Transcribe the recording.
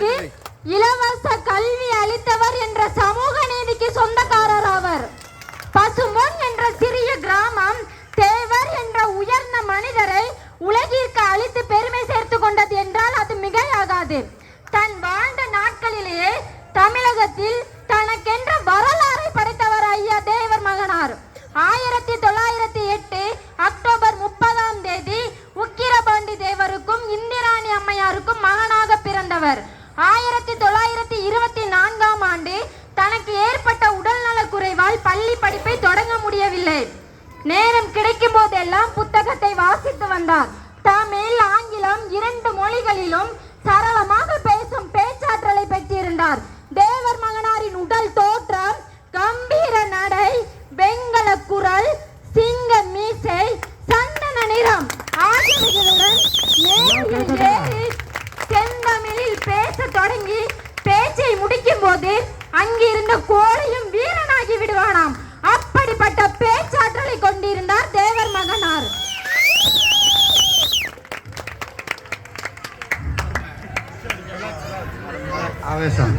மக்களுக்கு இலவச கல்வி அளித்தவர் என்ற சமூக நீதிக்கு சொந்தக்காரர் அவர். பசும்பொன் என்ற சிறிய கிராமம் தேவர் என்ற உயர்ந்த மனிதரை உலகிற்கு அளித்து பெருமை சேர்த்து கொண்டது என்றால் அது மிகையாகாது. தன் வாழ்ந்த நாட்களிலேயே தமிழகத்தில் தனக்கென்ற வரலாறை படைத்தவர் ஐயா தேவர் மகனார். 1908 அக்டோபர் 30 உக்கிரபாண்டி தேவருக்கும் இந்திராணி அம்மையாருக்கும் மகனாக பிறந்தவர். 1924 தனக்கு ஏற்பட்ட உடல்நல குறைவால் பள்ளி படிப்பை தொடங்க முடியவில்லை. நேரம் கிடைக்கும் போதெல்லாம் புத்தகத்தை வாசித்து வந்தார். தமிழ் ஆங்கிலம் 2 மொழிகளிலும் சரளமாக பேசும் பேச்சாற்றலை பெற்றிருந்தார். தேவர் மகனாரின் உடல் தோற்றம், கம்பீர நடை, வெங்கல குரல், சிங்க மீசை, சந்தன நிறம் ஆகியவைகளுடன் செந்தமிழில் பேச தொடங்கி பேச்சை முடிக்கும் போது அங்கிருந்த கோழையும் வீரனாகி விடுவானாம். அப்படிப்பட்ட பேச்சாற்றலை கொண்டிருந்தார் தேவர் மகனார். ஆவேசம்